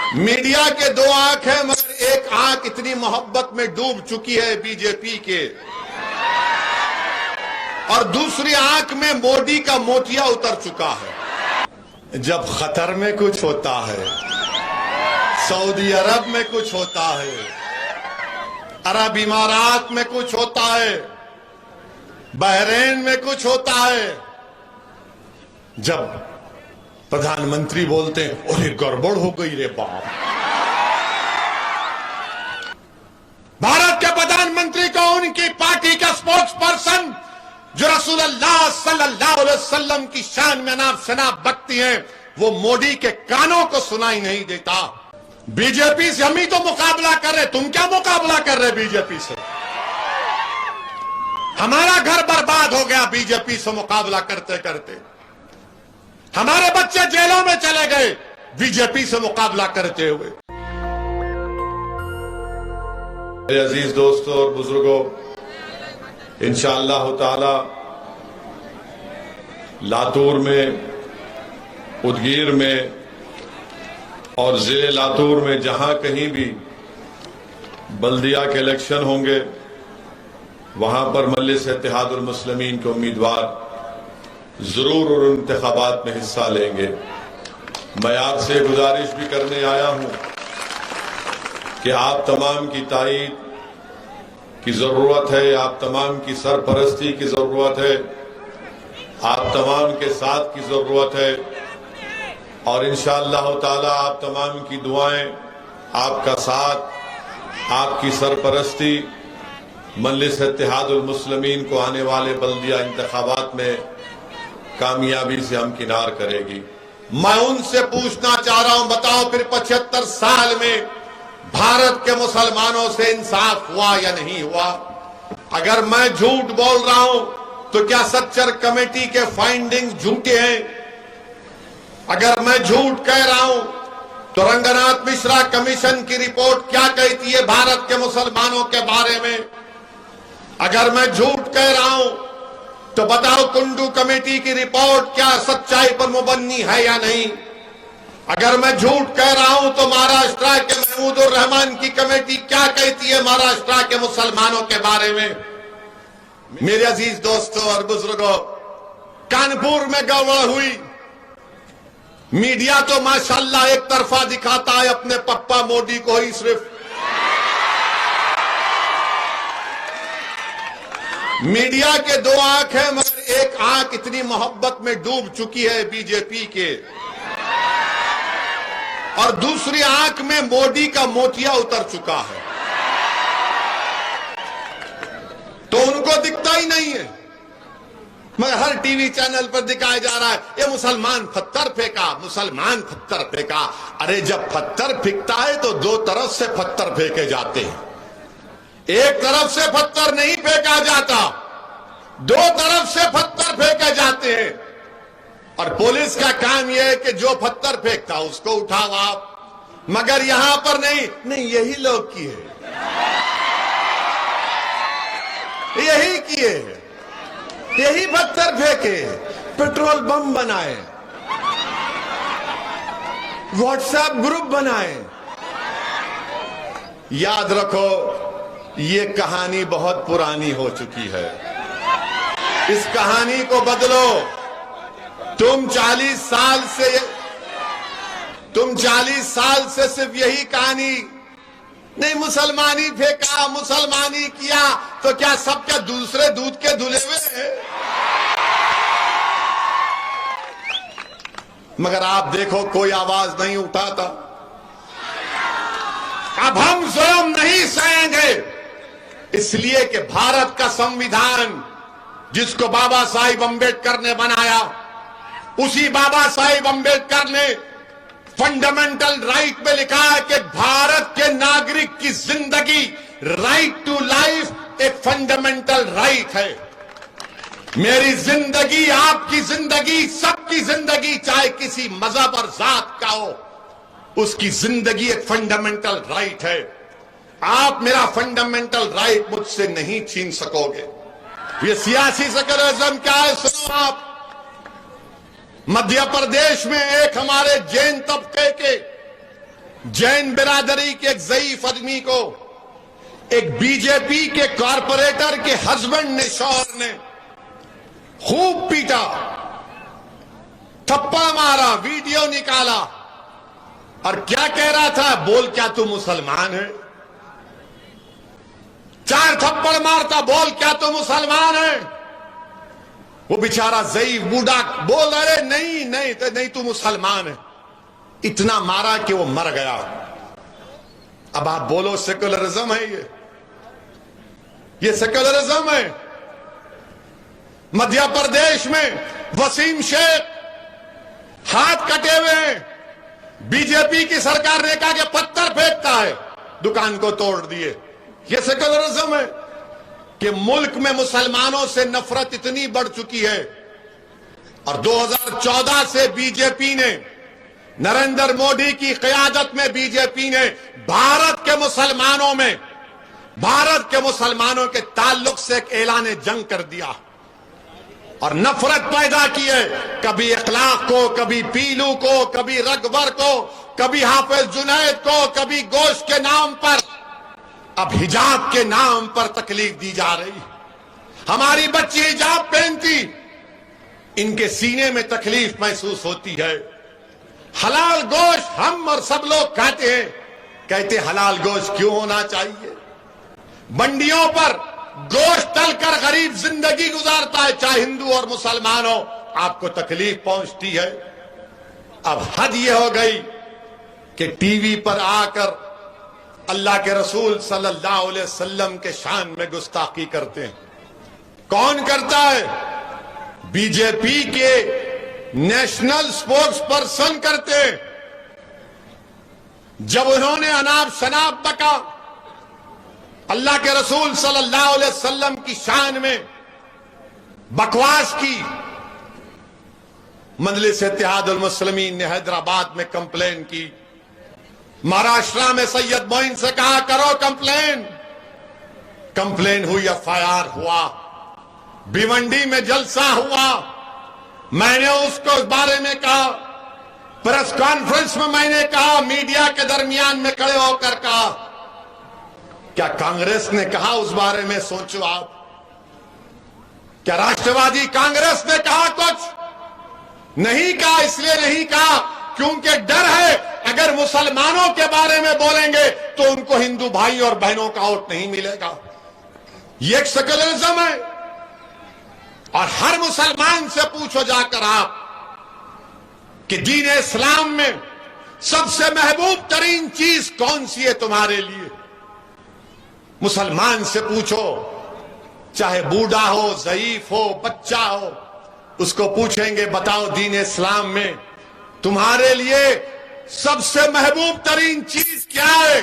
Media के दो आंख हैं, मगर एक आंख इतनी मोहब्बत में डूब चुकी है बीजेपी के, और दूसरी आंख में मोदी का मोतिया उतर चुका है। जब खतर में कुछ होता है, सऊदी अरब में कुछ होता है, अरब इमारात में कुछ होता है, बहरीन में कुछ होता है, जब प्रधानमंत्री बोलते हैं अरे गड़बड़ हो गई रे बाप। भारत के प्रधानमंत्री को उनकी पार्टी का स्पोक्स पर्सन जो रसूलुल्लाह सल्लल्लाहु अलैहि वसल्लम की शान में नाम शनाब बकती हैं, वो मोदी के कानों को सुनाई नहीं देता। बीजेपी से हम ही तो मुकाबला कर रहे, तुम क्या मुकाबला कर रहे बीजेपी से? हमारा घर बर्बाद हो गया बीजेपी से मुकाबला करते करते, हमारे बच्चे जेलों में चले गए बीजेपी से मुकाबला करते हुए। मेरे अजीज दोस्तों और बुजुर्गों, इंशाअल्लाह ताला लातूर में, उदगीर में और ज़िले लातूर में जहां कहीं भी बल्दिया के इलेक्शन होंगे, वहां पर मजलिस इत्तेहादुल मुस्लिमीन के उम्मीदवार जरूर और इंतखाबात में हिस्सा लेंगे। मैं आपसे गुजारिश भी करने आया हूं कि आप तमाम की ताईद की जरूरत है, आप तमाम की सरपरस्ती की जरूरत है, आप तमाम के साथ की जरूरत है, और इंशाअल्लाह ताला आप तमाम की दुआएं, आपका साथ, आपकी सरपरस्ती मजलिस इत्तेहादुल मुस्लिमीन को आने वाले बल्दिया इंतखाबात में कामयाबी से हमकिनार करेगी। मैं उनसे पूछना चाह रहा हूं, बताओ फिर 75 साल में भारत के मुसलमानों से इंसाफ हुआ या नहीं हुआ? अगर मैं झूठ बोल रहा हूं तो क्या सच्चर कमेटी के फाइंडिंग झूठे हैं? अगर मैं झूठ कह रहा हूं तो रंगनाथ मिश्रा कमीशन की रिपोर्ट क्या कहती है भारत के मुसलमानों के बारे में? अगर मैं झूठ कह रहा हूं तो बताओ कुंडू कमेटी की रिपोर्ट क्या सच्चाई पर मुबन्नी है या नहीं? अगर मैं झूठ कह रहा हूं तो महाराष्ट्र के महमूदुर रहमान की कमेटी क्या कहती है महाराष्ट्र के मुसलमानों के बारे में? मेरे अजीज दोस्तों और बुजुर्गों, कानपुर में गड़बड़ हुई, मीडिया तो माशाल्लाह एक तरफा दिखाता है अपने पप्पा मोदी को ही सिर्फ। मीडिया के दो आंख हैं, मगर एक आंख इतनी मोहब्बत में डूब चुकी है बीजेपी के, और दूसरी आंख में मोदी का मोतिया उतर चुका है, तो उनको दिखता ही नहीं है। मगर हर टीवी चैनल पर दिखाया जा रहा है ये मुसलमान पत्थर फेंका, मुसलमान पत्थर फेंका। अरे जब पत्थर फेंकता है तो दो तरफ से पत्थर फेंके जाते हैं, एक तरफ से पत्थर नहीं फेंका जाता, दो तरफ से पत्थर फेंके जाते हैं। और पुलिस का काम यह है कि जो पत्थर फेंकता उसको उठाओ आप, मगर यहां पर नहीं, यही लोग किए, यही किए, यही पत्थर फेंके, पेट्रोल बम बनाए, व्हाट्सएप ग्रुप बनाए। याद रखो ये कहानी बहुत पुरानी हो चुकी है, इस कहानी को बदलो। तुम 40 साल से सिर्फ यही कहानी, नहीं मुसलमानी फेंका, मुसलमानी किया, तो क्या सब क्या दूसरे दूध के धुले हुए हैं? मगर आप देखो कोई आवाज नहीं उठाता। अब हम जुल्म नहीं सहेंगे, इसलिए कि भारत का संविधान जिसको बाबा साहिब अम्बेडकर ने बनाया, उसी बाबा साहिब अम्बेडकर ने फंडामेंटल राइट में लिखा है कि भारत के नागरिक की जिंदगी, राइट टू लाइफ एक फंडामेंटल राइट है। मेरी जिंदगी, आपकी जिंदगी, सबकी जिंदगी, चाहे किसी मजहब और जात का हो, उसकी जिंदगी एक फंडामेंटल राइट है। आप मेरा फंडामेंटल राइट मुझसे नहीं छीन सकोगे। ये सियासी सेक्युलरिज्म क्या है सुनो आप। मध्य प्रदेश में एक हमारे जैन तबके के जैन बिरादरी के एक ज़ईफ आदमी को एक बीजेपी के कॉरपोरेटर के हस्बैंड ने, शौहर ने खूब पीटा, थप्पड़ मारा, वीडियो निकाला और क्या कह रहा था, बोल क्या तू मुसलमान है? 4 थप्पड़ मारता, बोल क्या तू मुसलमान है? वो बेचारा ज़ईफ बूढ़ा बोल, अरे नहीं नहीं तो नहीं, तू मुसलमान है। इतना मारा कि वो मर गया। अब आप बोलो सेक्युलरिज्म है ये सेक्युलरिज्म है। मध्य प्रदेश में वसीम शेख हाथ कटे हुए हैं, बीजेपी की सरकार ने कहा कि पत्थर फेंकता है, दुकान को तोड़ दिए। यह सेक्युलरिज्म है कि मुल्क में मुसलमानों से नफरत इतनी बढ़ चुकी है। और 2014 से बीजेपी ने, नरेंद्र मोदी की क़यादत में बीजेपी ने भारत के मुसलमानों के ताल्लुक से एक ऐलान जंग कर दिया और नफरत पैदा की है। कभी इखलाक को, कभी पीलू को, कभी रगबर को, कभी हाफिज जुनैद को, कभी गोश्त के नाम पर, अब हिजाब के नाम पर तकलीफ दी जा रही। हमारी बच्ची हिजाब पहनती, इनके सीने में तकलीफ महसूस होती है। हलाल गोश्त हम और सब लोग खाते हैं, कहते हलाल गोश्त क्यों होना चाहिए? मंडियों पर गोश्त तलकर गरीब जिंदगी गुजारता है, चाहे हिंदू और मुसलमान हो, आपको तकलीफ पहुंचती है। अब हद यह हो गई कि टीवी पर आकर अल्लाह के रसूल सल्लल्लाहु अलैहि वसल्लम के शान में गुस्ताखी करते हैं। कौन करता है? बीजेपी के नेशनल स्पोक्स पर्सन करते हैं। जब उन्होंने अनाप शनाप बका, अल्लाह के रसूल सल्लल्लाहु अलैहि वसल्लम की शान में बकवास की, मजलिस इत्तेहादुल मुस्लिमीन ने हैदराबाद में कंप्लेन की, महाराष्ट्र में सैयद मोइन से कहा करो कंप्लेन हुई, एफआईआर हुआ, भिवंडी में जलसा हुआ। मैंने उसको इस बारे में कहा, प्रेस कॉन्फ्रेंस में मैंने कहा, मीडिया के दरमियान में खड़े होकर कहा। क्या कांग्रेस ने कहा उस बारे में? सोचो आप, क्या राष्ट्रवादी कांग्रेस ने कहा कुछ? नहीं कहा। इसलिए नहीं कहा क्योंकि डर है अगर मुसलमानों के बारे में बोलेंगे तो उनको हिंदू भाई और बहनों का वोट नहीं मिलेगा। ये एक सेक्युलरिज्म है। और हर मुसलमान से पूछो जाकर आप कि दीन इस्लाम में सबसे महबूब तरीन चीज कौन सी है तुम्हारे लिए? मुसलमान से पूछो, चाहे बूढ़ा हो, ज़ईफ हो, बच्चा हो, उसको पूछेंगे बताओ दीन इस्लाम में तुम्हारे लिए सबसे महबूब तरीन चीज क्या है?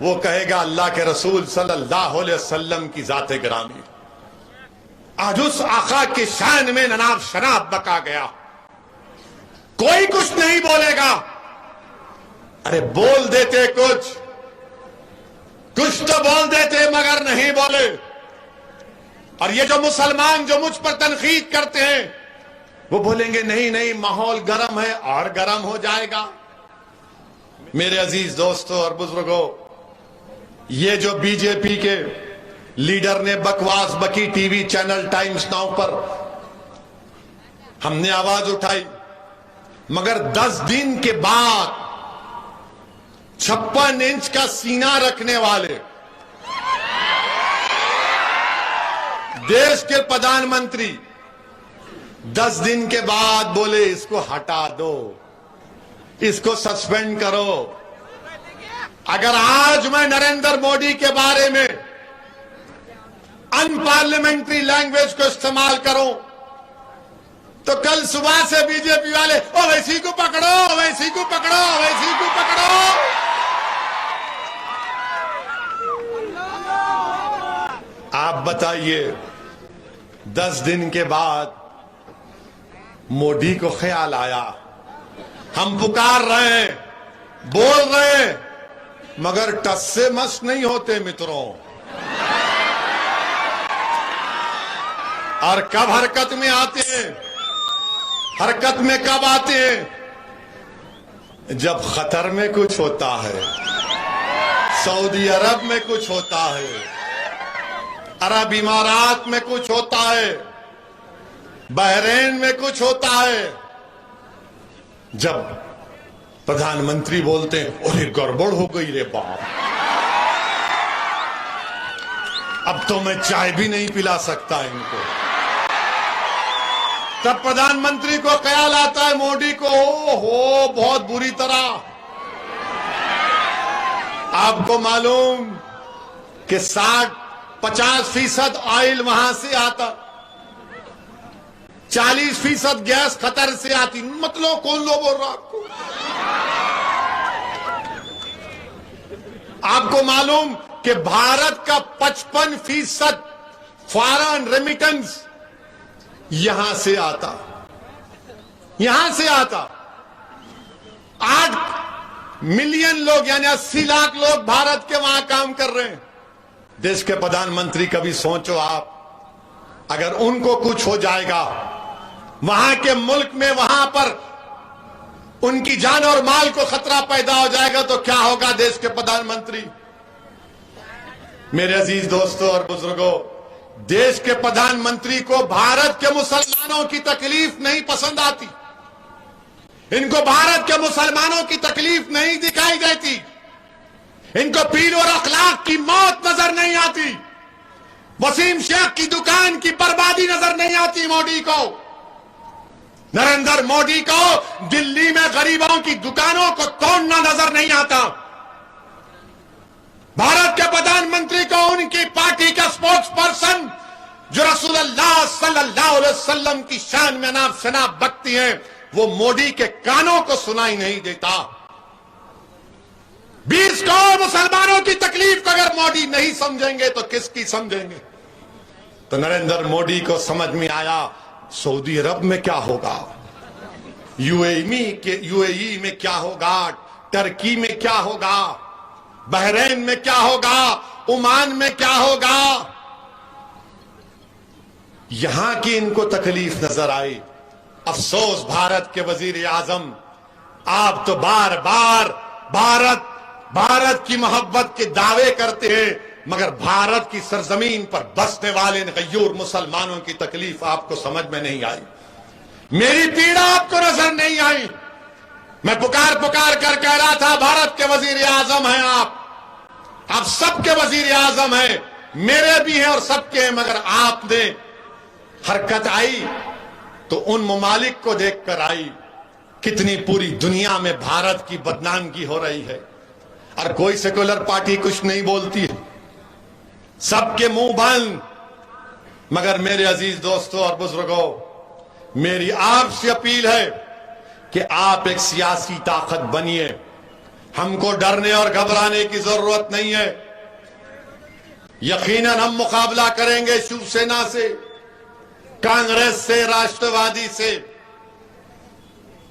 वो कहेगा अल्लाह के रसूल सल्लल्लाहु अलैहि वसल्लम की जाते गिरामी। आज उस आका के शान में ननाब शनाब बका गया, कोई कुछ नहीं बोलेगा। अरे बोल देते कुछ तो बोल देते, मगर नहीं बोले। और ये जो मुसलमान जो मुझ पर तनकीद करते हैं, वो बोलेंगे नहीं नहीं माहौल गर्म है और गर्म हो जाएगा। मेरे अजीज दोस्तों और बुजुर्गों, ये जो बीजेपी के लीडर ने बकवास बकी टीवी चैनल टाइम्स नाउ पर, हमने आवाज उठाई, मगर 10 दिन के बाद 56 इंच का सीना रखने वाले देश के प्रधानमंत्री 10 दिन के बाद बोले इसको हटा दो, इसको सस्पेंड करो। अगर आज मैं नरेंद्र मोदी के बारे में अनपार्लियामेंट्री लैंग्वेज को इस्तेमाल करूं तो कल सुबह से बीजेपी वाले ओवैसी को पकड़ो, ओवैसी को पकड़ो, ओवैसी को पकड़ो। आप बताइए, 10 दिन के बाद मोदी को ख्याल आया, हम पुकार रहे हैं, बोल रहे हैं, मगर टस से मस नहीं होते मित्रों। और कब हरकत में आते हैं? हरकत में कब आते हैं? जब कतर में कुछ होता है, सऊदी अरब में कुछ होता है, अरब इमारात में कुछ होता है, बहरीन में कुछ होता है, जब प्रधानमंत्री बोलते हैं अरे गड़बड़ हो गई रे बाप, अब तो मैं चाय भी नहीं पिला सकता इनको, तब प्रधानमंत्री को ख्याल आता है मोदी को, हो बहुत बुरी तरह। आपको मालूम कि 50% ऑयल वहां से आता, 40% गैस कतर से आती, मतलब कौन लो बोल रहा आपको? आपको मालूम कि भारत का 55% फॉरेन रेमिटेंस यहां से आता, यहां से आता। 8 मिलियन लोग यानी 80 लाख लोग भारत के वहां काम कर रहे हैं। देश के प्रधानमंत्री कभी सोचो आप, अगर उनको कुछ हो जाएगा, वहां के मुल्क में वहां पर उनकी जान और माल को खतरा पैदा हो जाएगा तो क्या होगा देश के प्रधानमंत्री? मेरे अजीज दोस्तों और बुजुर्गों, देश के प्रधानमंत्री को भारत के मुसलमानों की तकलीफ नहीं पसंद आती, इनको भारत के मुसलमानों की तकलीफ नहीं दिखाई देती, इनको पीर और अखलाक की मौत नजर नहीं आती, वसीम शेख की दुकान की बर्बादी नजर नहीं आती मोदी को, नरेंद्र मोदी को दिल्ली में गरीबों की दुकानों को तोड़ना नजर नहीं आता, भारत के प्रधानमंत्री को उनकी पार्टी का स्पोक्स पर्सन जो रसूलुल्लाह सल्लल्लाहु अलैहि वसल्लम की शान में नाम शनाब बकती हैं, वो मोदी के कानों को सुनाई नहीं देता। 20 करोड़ मुसलमानों की तकलीफ को अगर मोदी नहीं समझेंगे तो किसकी समझेंगे? तो नरेंद्र मोदी को समझ में आया सऊदी अरब में क्या होगा, यूएई में क्या होगा, टर्की में क्या होगा, बहरीन में क्या होगा, ओमान में क्या होगा। यहां की इनको तकलीफ नजर आई। अफसोस भारत के वजीर आजम, आप तो बार बार भारत की मोहब्बत के दावे करते हैं, मगर भारत की सरजमीन पर बसने वाले गयूर मुसलमानों की तकलीफ आपको समझ में नहीं आई, मेरी पीड़ा आपको नजर नहीं आई। मैं पुकार कर कह रहा था भारत के वजीर आजम हैं आप सबके वजीर आजम हैं, मेरे भी हैं और सबके हैं, मगर आपने हरकत आई तो उन ममालिक को देखकर आई, कितनी पूरी दुनिया में भारत की बदनामगी हो रही है और कोई सेकुलर पार्टी कुछ नहीं बोलती है, सबके मुंह बंद। मगर मेरे अजीज दोस्तों और बुजुर्गों, मेरी आपसे अपील है कि आप एक सियासी ताकत बनिए, हमको डरने और घबराने की जरूरत नहीं है। यकीनन हम मुकाबला करेंगे शिवसेना से, कांग्रेस से, राष्ट्रवादी से,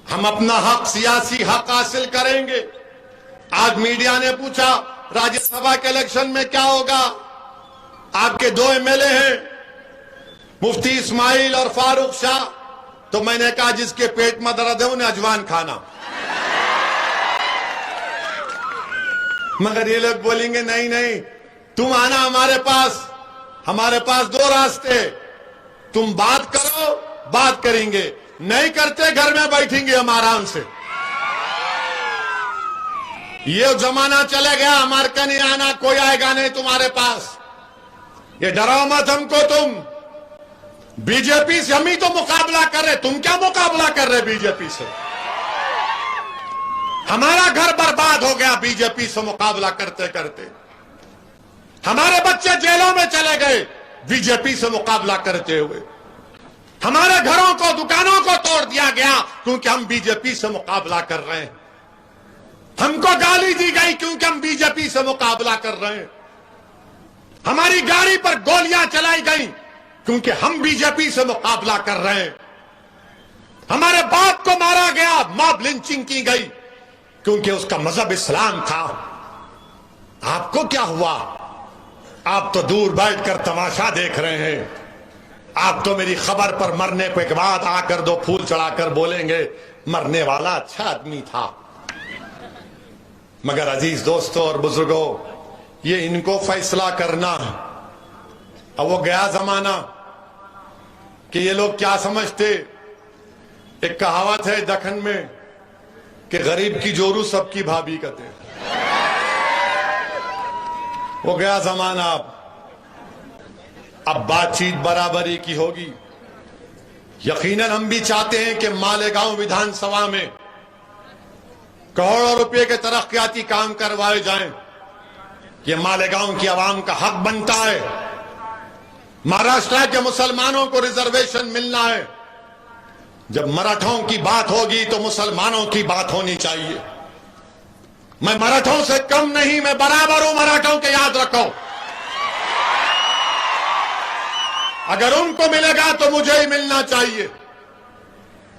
हम अपना हक, सियासी हक हासिल करेंगे। आज मीडिया ने पूछा राज्यसभा के इलेक्शन में क्या होगा, आपके 2 एमएलए हैं मुफ्ती इस्माइल और फारूक शाह, तो मैंने कहा जिसके पेट में दर्द है उन्हें अजवान खाना, मगर ये लोग बोलेंगे नहीं नहीं तुम आना हमारे पास 2 रास्ते, तुम बात करो, बात करेंगे, नहीं करते घर में बैठेंगे हम आराम से। ये जमाना चला गया, हमारे का नहीं आना, कोई आएगा नहीं तुम्हारे पास, ये डराओ मत हमको। तुम बीजेपी से हम ही तो मुकाबला कर रहे, तुम क्या मुकाबला कर रहे बीजेपी से? हमारा घर बर्बाद हो गया बीजेपी से मुकाबला करते करते, हमारे बच्चे जेलों में चले गए बीजेपी से मुकाबला करते हुए, हमारे घरों को, दुकानों को तोड़ दिया गया क्योंकि हम बीजेपी से मुकाबला कर रहे हैं, हमको गाली दी गई क्योंकि हम बीजेपी से मुकाबला कर रहे हैं, हमारी गाड़ी पर गोलियां चलाई गई क्योंकि हम बीजेपी से मुकाबला कर रहे हैं, हमारे बाप को मारा गया, मॉब लिंचिंग की गई क्योंकि उसका मजहब इस्लाम था। आपको क्या हुआ? आप तो दूर बैठकर तमाशा देख रहे हैं, आप तो मेरी खबर पर मरने के बाद आकर 2 फूल चढ़ाकर बोलेंगे मरने वाला अच्छा आदमी था। मगर अजीज दोस्तों और बुजुर्गों, ये इनको फैसला करना है। अब वो गया जमाना कि ये लोग क्या समझते। एक कहावत है दखन में कि गरीब की जोरू सबकी भाभी कहते। वो गया जमाना। अब बातचीत बराबरी की होगी। यकीनन हम भी चाहते हैं कि मालेगांव विधानसभा में करोड़ों रुपए के तरक्याती काम करवाए जाएं। ये मालेगांव की आवाम का हक बनता है। महाराष्ट्र के मुसलमानों को रिजर्वेशन मिलना है। जब मराठों की बात होगी तो मुसलमानों की बात होनी चाहिए। मैं मराठों से कम नहीं, मैं बराबर हूं मराठों के, याद रखो। अगर उनको मिलेगा तो मुझे ही मिलना चाहिए।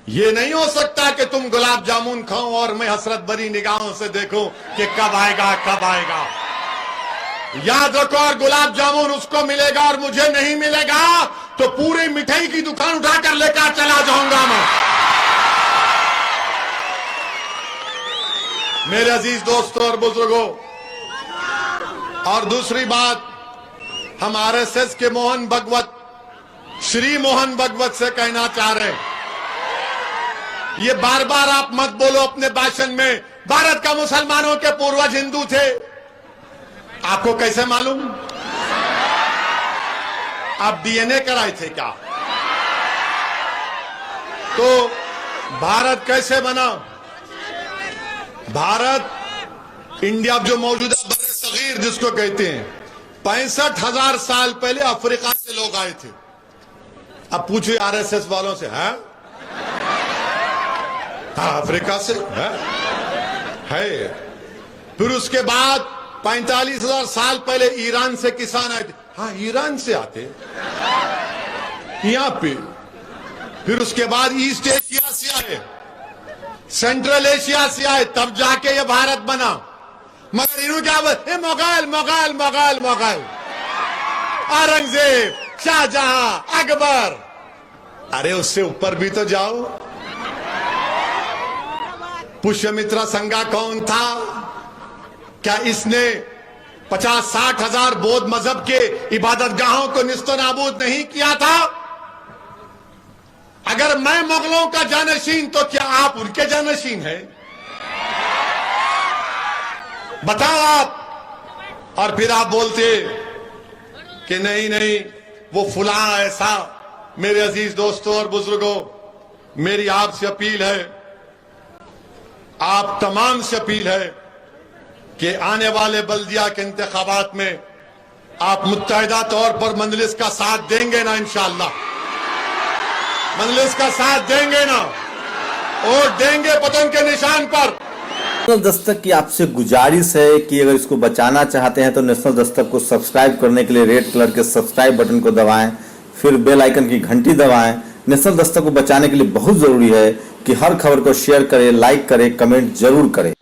ये नहीं हो सकता कि तुम गुलाब जामुन खाओ और मैं हसरत भरी निगाहों से देखूं कि कब आएगा कब आएगा। याद रखो, और गुलाब जामुन उसको मिलेगा और मुझे नहीं मिलेगा तो पूरी मिठाई की दुकान उठाकर लेकर चला जाऊंगा मैं। मेरे अजीज दोस्तों और बुजुर्गों, और दूसरी बात, हम आरएसएस के मोहन भगवत, श्री मोहन भगवत से कहना चाह रहे हैं, ये बार बार आप मत बोलो अपने भाषण में भारत का मुसलमानों के पूर्वज हिंदू थे। आपको कैसे मालूम? आप डीएनए कराए थे क्या? तो भारत कैसे बना? भारत, इंडिया जो मौजूदा बड़े सगीर जिसको कहते हैं, 65,000 साल पहले अफ्रीका से लोग आए थे। अब पूछिए आरएसएस वालों से, है अफ्रीका से है। फिर उसके बाद 45,000 साल पहले ईरान से किसान आए थे। हाँ, ईरान से आते यहां पे। फिर उसके बाद ईस्ट एशिया से आए, सेंट्रल एशिया से आए, तब जाके ये भारत बना। मगर इन्होंने क्या बोले? मुगल मुगल मुगल मुगल, औरंगजेब, शाहजहां, अकबर। अरे उससे ऊपर भी तो जाओ। पुष्यमित्रा संगा कौन था? क्या इसने 50-60 हजार बौद्ध मजहब के इबादत गाहों को निस्तो नाबूद नहीं किया था? अगर मैं मुगलों का जानशीन तो क्या आप उनके जानशीन हैं? बताओ आप। और फिर आप बोलते कि नहीं नहीं वो फुला ऐसा। मेरे अजीज दोस्तों और बुजुर्गों, मेरी आपसे अपील है, आप तमाम से अपील है कि आने वाले बल्दिया के इंतखाबात में आप मुत्तहिदा तौर पर मंजलिस का साथ देंगे ना? इंशाअल्लाह मंजलिस का साथ देंगे ना? वोट देंगे पतंग के निशान पर। नेशनल दस्तक की आपसे गुजारिश है कि अगर इसको बचाना चाहते हैं तो नेशनल दस्तक को सब्सक्राइब करने के लिए रेड कलर के सब्सक्राइब बटन को दबाएं, फिर बेल आइकन की घंटी दबाएं। नेशनल दस्तक को बचाने के लिए बहुत जरूरी है कि हर खबर को शेयर करें, लाइक करें, कमेंट जरूर करें।